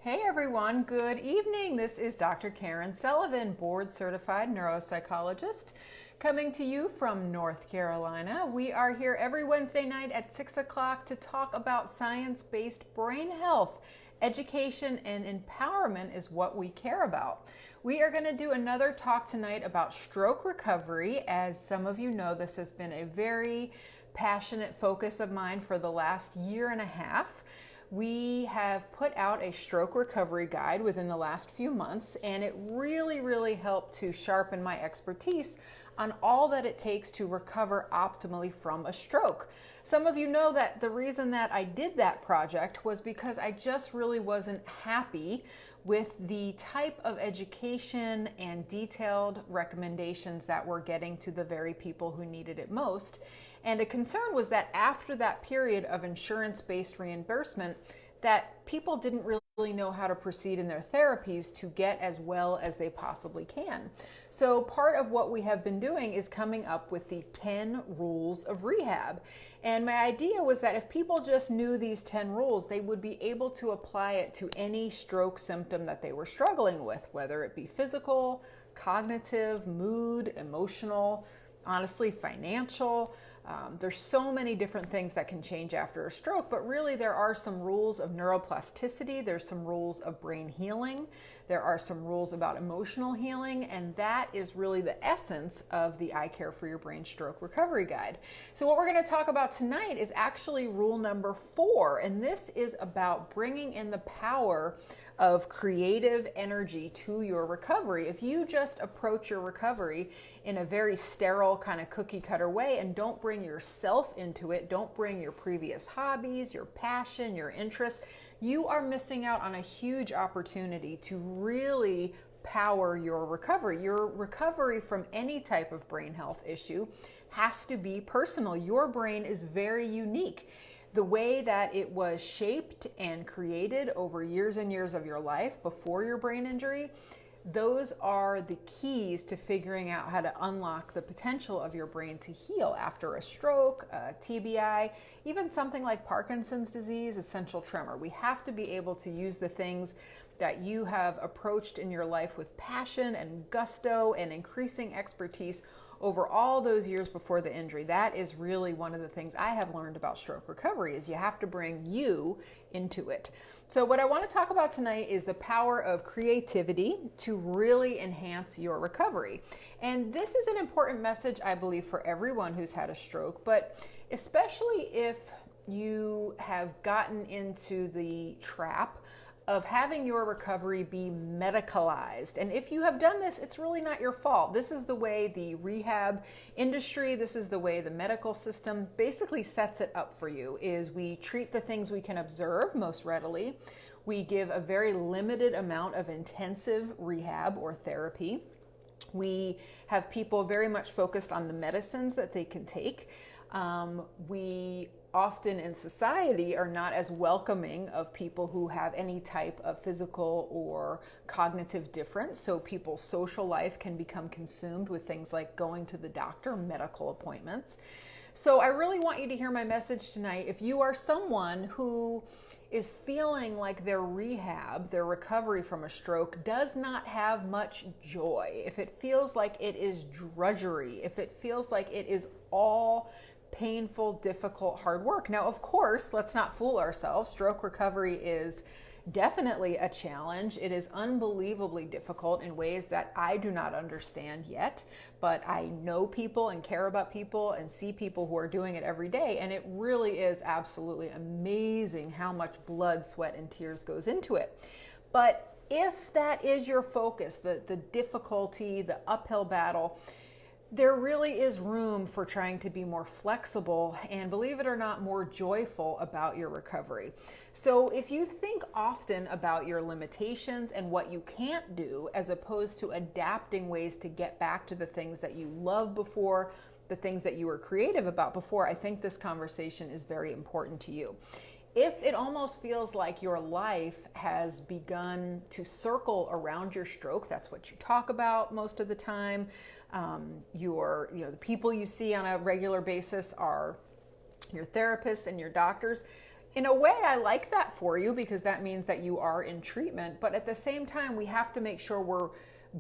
Hey everyone, good evening. This is Dr. Karen Sullivan, board certified neuropsychologist, coming to you from North Carolina. We are here every Wednesday night at 6 o'clock to talk about science-based brain health. Education and empowerment is what we care about. We are going to do another talk tonight about stroke recovery. As some of you know, this has been a very passionate focus of mine for the last year and a half. We have put out a stroke recovery guide within the last few months, and it really helped to sharpen my expertise on all that it takes to recover optimally from a stroke. Some of you know that the reason that I did that project was because I just really wasn't happy with the type of education and detailed recommendations that were getting to the very people who needed it most. And a concern was that after that period of insurance-based reimbursement, that people didn't really know how to proceed in their therapies to get as well as they possibly can. So part of what we have been doing is coming up with the 10 rules of rehab. And my idea was that if people just knew these 10 rules, they would be able to apply it to any stroke symptom that they were struggling with, whether it be physical, cognitive, mood, emotional, honestly, financial. There's so many different things that can change after a stroke, but really there are some rules of neuroplasticity, there's some rules of brain healing, there are some rules about emotional healing, and that is really the essence of the I Care for Your Brain Stroke Recovery Guide. So what we're going to talk about tonight is actually rule number 4, and this is about bringing in the power of creative energy to your recovery. If you just approach your recovery in a very sterile kind of cookie cutter way and don't bring yourself into it, don't bring your previous hobbies, your passion, your interests, you are missing out on a huge opportunity to really power your recovery. Your recovery from any type of brain health issue has to be personal. Your brain is very unique. The way that it was shaped and created over years and years of your life before your brain injury, those are the keys to figuring out how to unlock the potential of your brain to heal after a stroke, a TBI, even something like Parkinson's disease, essential tremor. We have to be able to use the things that you have approached in your life with passion and gusto and increasing expertise over all those years before the injury. That is really one of the things I have learned about stroke recovery, is you have to bring you into it. So what I want to talk about tonight is the power of creativity to really enhance your recovery. And this is an important message, I believe, for everyone who's had a stroke, but especially if you have gotten into the trap of having your recovery be medicalized. And if you have done this, it's really not your fault. This is the way the rehab industry, this is the way the medical system basically sets it up for you, is we treat the things we can observe most readily. We give a very limited amount of intensive rehab or therapy. We have people very much focused on the medicines that they can take. We often in society are not as welcoming of people who have any type of physical or cognitive difference. So people's social life can become consumed with things like going to the doctor, medical appointments. So I really want you to hear my message tonight. If you are someone who is feeling like their rehab, their recovery from a stroke does not have much joy, if it feels like it is drudgery, if it feels like it is all painful, difficult, hard work. Now, of course, let's not fool ourselves. Stroke recovery is definitely a challenge. It is unbelievably difficult in ways that I do not understand yet, but I know people and care about people and see people who are doing it every day, and it really is absolutely amazing how much blood, sweat, and tears goes into it. But if that is your focus, the difficulty, the uphill battle, there really is room for trying to be more flexible and, believe it or not, more joyful about your recovery. So if you think often about your limitations and what you can't do, as opposed to adapting ways to get back to the things that you loved before, the things that you were creative about before, I think this conversation is very important to you. If it almost feels like your life has begun to circle around your stroke, that's what you talk about most of the time. The people you see on a regular basis are your therapists and your doctors. In a way, I like that for you because that means that you are in treatment. But at the same time, we have to make sure we're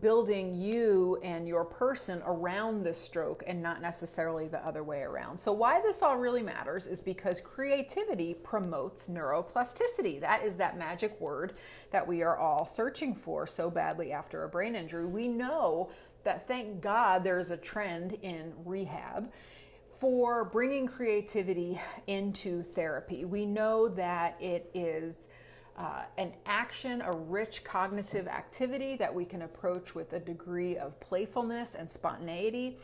building you and your person around the stroke and not necessarily the other way around. So why this all really matters is because creativity promotes neuroplasticity. That is that magic word that we are all searching for so badly after a brain injury. We know that, thank God, there's a trend in rehab for bringing creativity into therapy. We know that it is an action, a rich cognitive activity that we can approach with a degree of playfulness and spontaneity.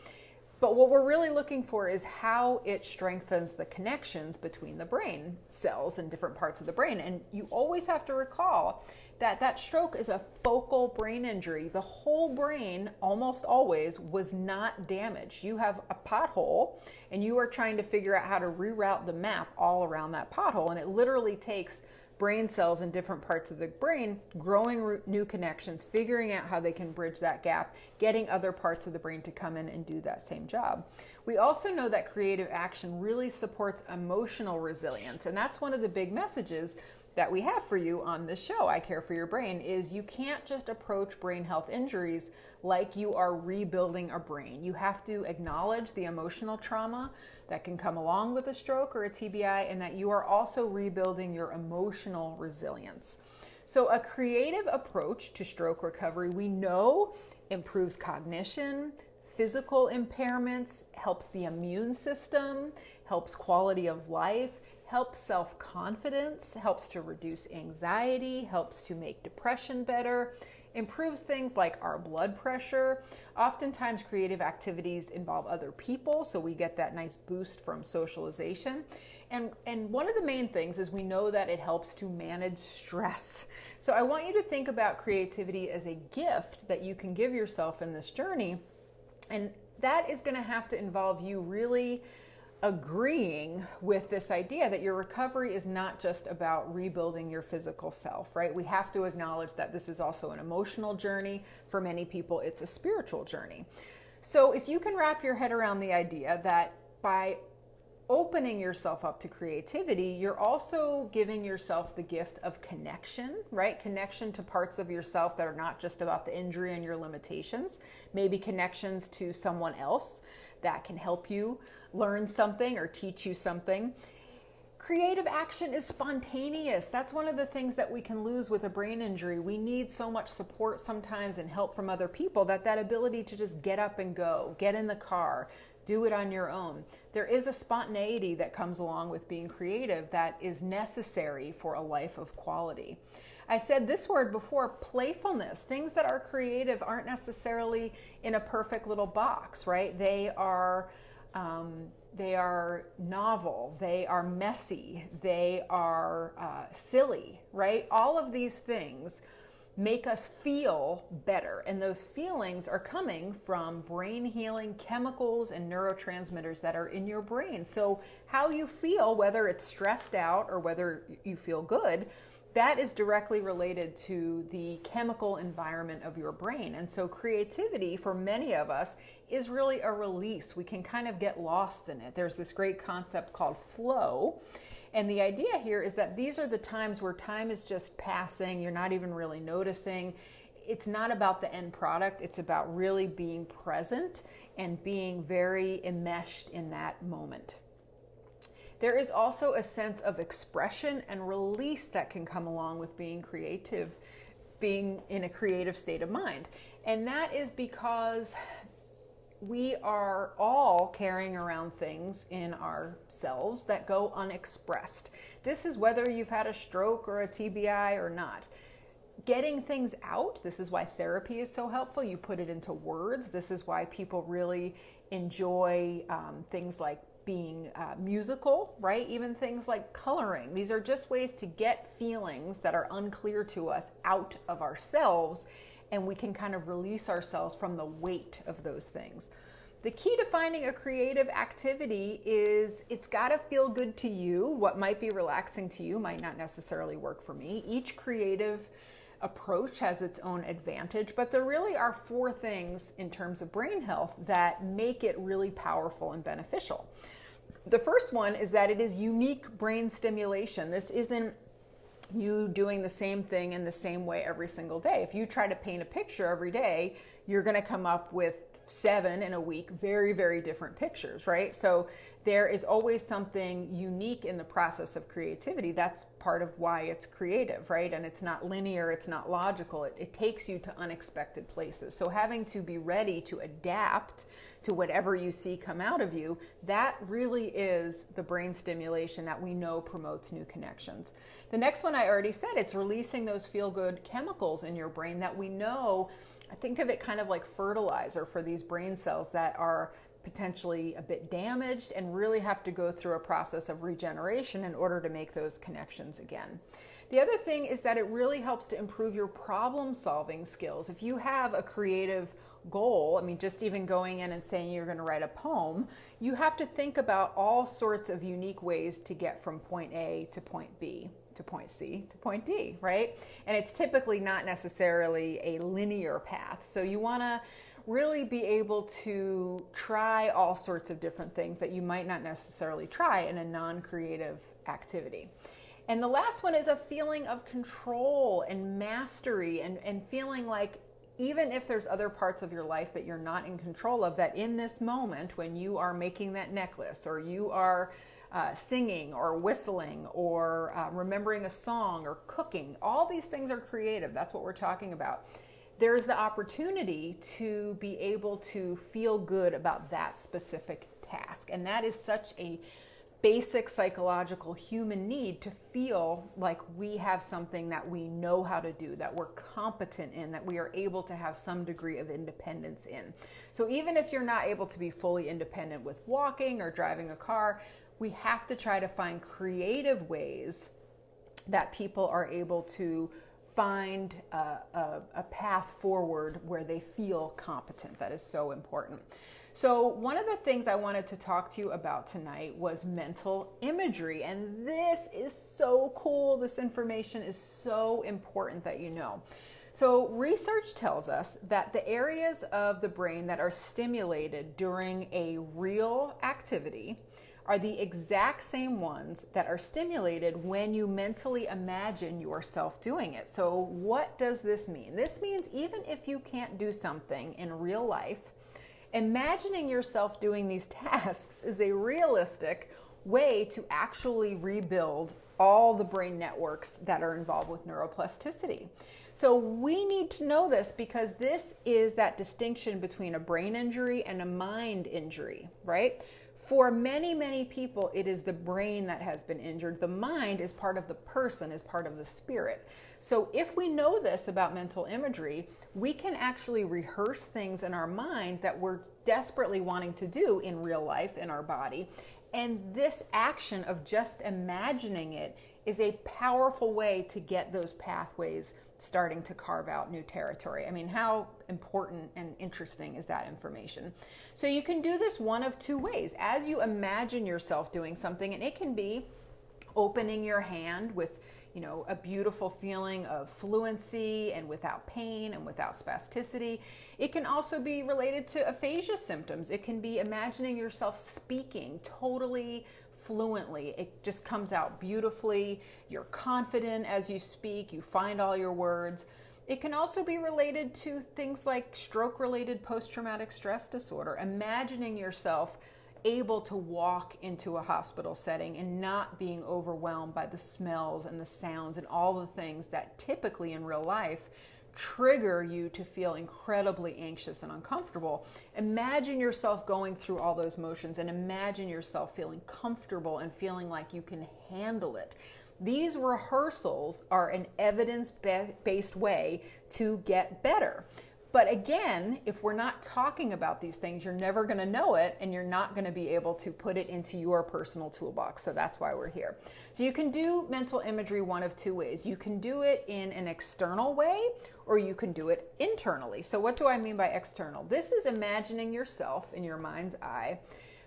But what we're really looking for is how it strengthens the connections between the brain cells and different parts of the brain. And you always have to recall that that stroke is a focal brain injury. The whole brain, almost always, was not damaged. You have a pothole and you are trying to figure out how to reroute the map all around that pothole. And it literally takes brain cells in different parts of the brain growing new connections, figuring out how they can bridge that gap, getting other parts of the brain to come in and do that same job. We also know that creative action really supports emotional resilience, and that's one of the big messages that we have for you on this show, I Care for Your Brain, is you can't just approach brain health injuries like you are rebuilding a brain. You have to acknowledge the emotional trauma that can come along with a stroke or a TBI, and that you are also rebuilding your emotional resilience. So a creative approach to stroke recovery, we know, improves cognition, physical impairments, helps the immune system, helps quality of life, helps self-confidence, helps to reduce anxiety, helps to make depression better, improves things like our blood pressure. Oftentimes creative activities involve other people, so we get that nice boost from socialization. And one of the main things is we know that it helps to manage stress. So I want you to think about creativity as a gift that you can give yourself in this journey. And that is going to have to involve you really agreeing with this idea that your recovery is not just about rebuilding your physical self, right? We have to acknowledge that this is also an emotional journey. For many people, it's a spiritual journey. So if you can wrap your head around the idea that by opening yourself up to creativity, you're also giving yourself the gift of connection, right? Connection to parts of yourself that are not just about the injury and your limitations, maybe connections to someone else that can help you learn something or teach you something. Creative action is spontaneous. That's one of the things that we can lose with a brain injury. We need so much support sometimes and help from other people that ability to just get up and go, get in the car, do it on your own. There is a spontaneity that comes along with being creative that is necessary for a life of quality. I said this word before, playfulness. Things that are creative aren't necessarily in a perfect little box, right? They are novel, they are messy, they are silly, right? All of these things make us feel better, and those feelings are coming from brain healing chemicals and neurotransmitters that are in your brain. So how you feel, whether it's stressed out or whether you feel good, that is directly related to the chemical environment of your brain. And so creativity, for many of us, is really a release. We can kind of get lost in it. There's this great concept called flow. And the idea here is that these are the times where time is just passing. You're not even really noticing. It's not about the end product. It's about really being present and being very enmeshed in that moment. There is also a sense of expression and release that can come along with being creative, being in a creative state of mind. And that is because we are all carrying around things in ourselves that go unexpressed. This is whether you've had a stroke or a TBI or not. Getting things out, this is why therapy is so helpful. You put it into words. This is why people really enjoy things like being musical, right? Even things like coloring. These are just ways to get feelings that are unclear to us out of ourselves, and we can kind of release ourselves from the weight of those things. The key to finding a creative activity is it's got to feel good to you. What might be relaxing to you might not necessarily work for me. Each creative approach has its own advantage, but there really are 4 things in terms of brain health that make it really powerful and beneficial. The first one is that it is unique brain stimulation. This isn't you doing the same thing in the same way every single day. If you try to paint a picture every day, you're going to come up with 7 in a week, very, very different pictures, right? So there is always something unique in the process of creativity. That's part of why it's creative, right? And it's not linear, it's not logical. It takes you to unexpected places. So having to be ready to adapt to whatever you see come out of you, that really is the brain stimulation that we know promotes new connections. The next one I already said, it's releasing those feel-good chemicals in your brain that we know. I think of it kind of like fertilizer for these brain cells that are potentially a bit damaged and really have to go through a process of regeneration in order to make those connections again. The other thing is that it really helps to improve your problem-solving skills. If you have a creative goal, I mean, just even going in and saying you're going to write a poem, you have to think about all sorts of unique ways to get from point A to point B to point C to point D, right? And it's typically not necessarily a linear path. So you want to really be able to try all sorts of different things that you might not necessarily try in a non-creative activity. And the last one is a feeling of control and mastery and feeling like even if there's other parts of your life that you're not in control of, that in this moment when you are making that necklace or you are singing or whistling or remembering a song or cooking, all these things are creative. That's what we're talking about. There's the opportunity to be able to feel good about that specific task. And that is such a basic psychological human need, to feel like we have something that we know how to do, that we're competent in, that we are able to have some degree of independence in. So even if you're not able to be fully independent with walking or driving a car, we have to try to find creative ways that people are able to find a path forward where they feel competent. That is so important. So one of the things I wanted to talk to you about tonight was mental imagery. And this is so cool. This information is so important that you know. So research tells us that the areas of the brain that are stimulated during a real activity are the exact same ones that are stimulated when you mentally imagine yourself doing it. So what does this mean? This means even if you can't do something in real life, imagining yourself doing these tasks is a realistic way to actually rebuild all the brain networks that are involved with neuroplasticity. So we need to know this because this is that distinction between a brain injury and a mind injury, right? For many, many people, it is the brain that has been injured. The mind is part of the person, is part of the spirit. So if we know this about mental imagery, we can actually rehearse things in our mind that we're desperately wanting to do in real life, in our body. And this action of just imagining it is a powerful way to get those pathways starting to carve out new territory. I mean, how important and interesting is that information? So you can do this one of two ways. As you imagine yourself doing something, and it can be opening your hand with, you know, a beautiful feeling of fluency and without pain and without spasticity. It can also be related to aphasia symptoms. It can be imagining yourself speaking totally fluently. It just comes out beautifully. You're confident as you speak. You find all your words. It can also be related to things like stroke-related post-traumatic stress disorder. Imagining yourself able to walk into a hospital setting and not being overwhelmed by the smells and the sounds and all the things that typically in real life trigger you to feel incredibly anxious and uncomfortable. Imagine yourself going through all those motions and imagine yourself feeling comfortable and feeling like you can handle it. These rehearsals are an evidence-based way to get better. But again, if we're not talking about these things, you're never going to know it and you're not going to be able to put it into your personal toolbox. So that's why we're here. So you can do mental imagery one of two ways. You can do it in an external way or you can do it internally. So what do I mean by external? This is imagining yourself in your mind's eye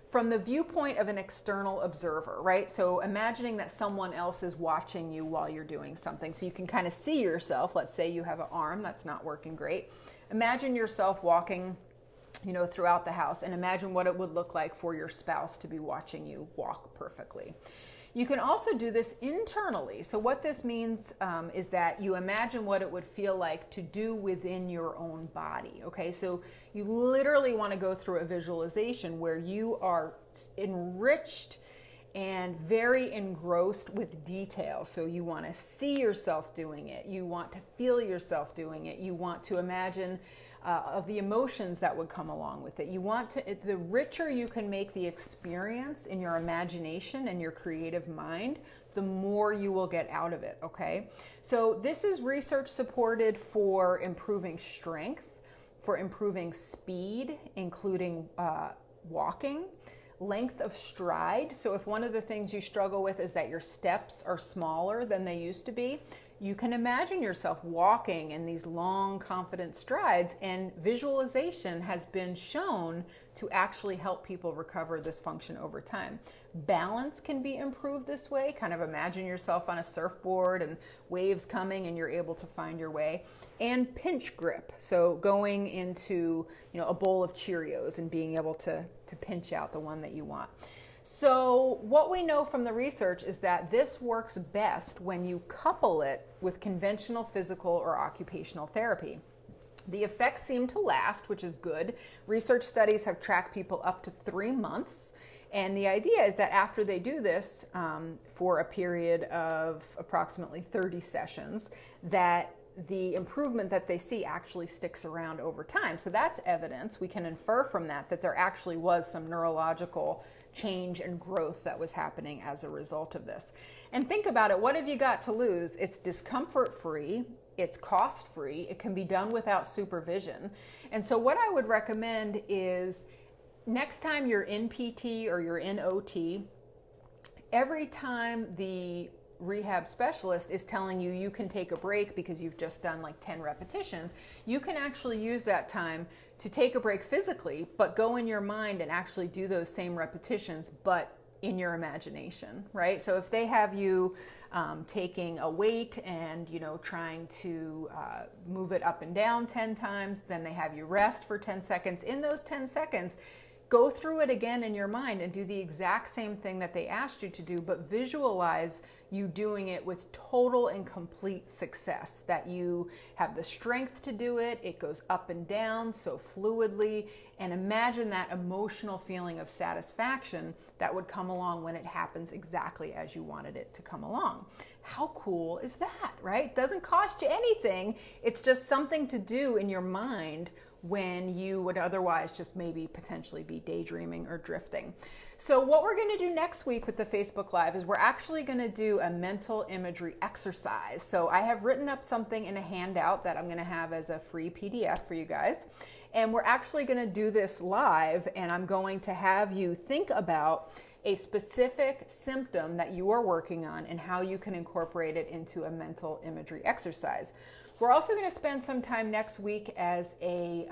from the viewpoint of an external observer, right? So imagining that someone else is watching you while you're doing something. So you can kind of see yourself. Let's say you have an arm that's not working great. Imagine yourself walking throughout the house, and imagine what it would look like for your spouse to be watching you walk perfectly. You can also do this internally. So what this means is that you imagine what it would feel like to do within your own body. Okay, so you literally want to go through a visualization where you are enriched and very engrossed with detail. So you want to see yourself doing it. You want to feel yourself doing it. You want to imagine of the emotions that would come along with it. You want to, the richer you can make the experience in your imagination and your creative mind, the more you will get out of it, okay? So this is research supported for improving strength, for improving speed, including walking, length of stride. So if one of the things you struggle with is that your steps are smaller than they used to be, you can imagine yourself walking in these long, confident strides, and visualization has been shown to actually help people recover this function over time. Balance can be improved this way. Kind of imagine yourself on a surfboard and waves coming and you're able to find your way. And pinch grip, so going into a bowl of Cheerios and being able to pinch out the one that you want. So what we know from the research is that this works best when you couple it with conventional physical or occupational therapy. The effects seem to last, which is good. Research studies have tracked people up to 3 months. And the idea is that after they do this for a period of approximately 30 sessions, that the improvement that they see actually sticks around over time. So that's evidence. We can infer from that there actually was some neurological change and growth that was happening as a result of this. And think about it, what have you got to lose? It's discomfort free, it's cost free, it can be done without supervision. And so what I would recommend is next time you're in PT or you're in OT, every time the rehab specialist is telling you you can take a break because you've just done like 10 repetitions, you can actually use that time to take a break physically, but go in your mind and actually do those same repetitions, but in your imagination, right? So if they have you taking a weight and trying to move it up and down 10 times, then they have you rest for 10 seconds. In those 10 seconds, go through it again in your mind and do the exact same thing that they asked you to do, but visualize you doing it with total and complete success, that you have the strength to do it, it goes up and down so fluidly, and imagine that emotional feeling of satisfaction that would come along when it happens exactly as you wanted it to come along. How cool is that, right? Doesn't cost you anything, it's just something to do in your mind when you would otherwise just maybe potentially be daydreaming or drifting. So what we're going to do next week with the Facebook Live is we're actually going to do a mental imagery exercise. So I have written up something in a handout that I'm going to have as a free PDF for you guys. And we're actually going to do this live, and I'm going to have you think about a specific symptom that you are working on and how you can incorporate it into a mental imagery exercise. We're also going to spend some time next week as a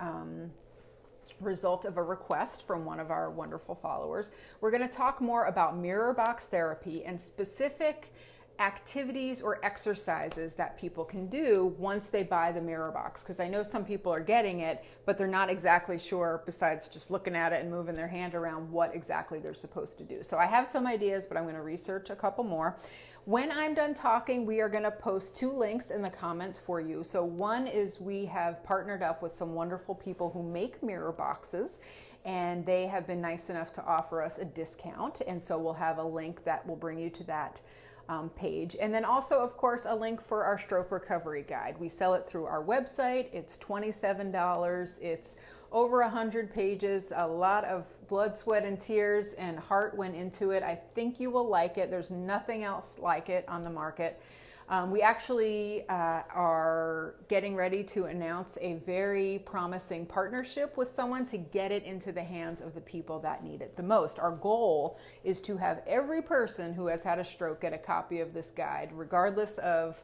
result of a request from one of our wonderful followers. We're going to talk more about mirror box therapy and specific activities or exercises that people can do once they buy the mirror box, because I know some people are getting it, but they're not exactly sure, besides just looking at it and moving their hand around, what exactly they're supposed to do. So I have some ideas, but I'm going to research a couple more. When I'm done talking, we are going to post 2 links in the comments for you. So one is we have partnered up with some wonderful people who make mirror boxes, and they have been nice enough to offer us a discount. And so we'll have a link that will bring you to that page. And then also, of course, a link for our stroke recovery guide. We sell it through our website. It's $27. It's over 100 pages, a lot of blood, sweat, and tears and heart went into it. I think you will like it. There's nothing else like it on the market. We actually are getting ready to announce a very promising partnership with someone to get it into the hands of the people that need it the most. Our goal is to have every person who has had a stroke get a copy of this guide, regardless of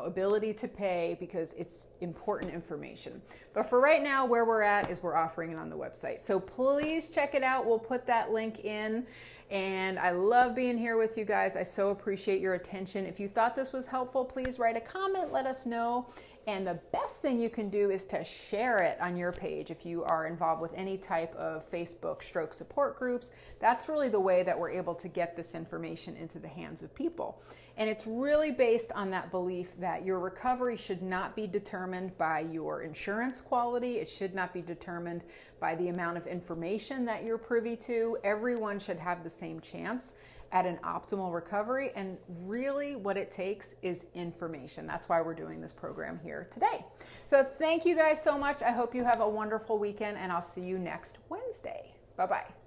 ability to pay, because it's important information. But for right now, where we're at is we're offering it on the website. So please check it out. We'll put that link in. And I love being here with you guys. I so appreciate your attention. If you thought this was helpful, please write a comment, let us know. And the best thing you can do is to share it on your page if you are involved with any type of Facebook stroke support groups. That's really the way that we're able to get this information into the hands of people. And it's really based on that belief that your recovery should not be determined by your insurance quality. It should not be determined by the amount of information that you're privy to. Everyone should have the same chance at an optimal recovery, and really what it takes is information. That's why we're doing this program here today. So thank you guys so much. I hope you have a wonderful weekend, and I'll see you next Wednesday. Bye-bye.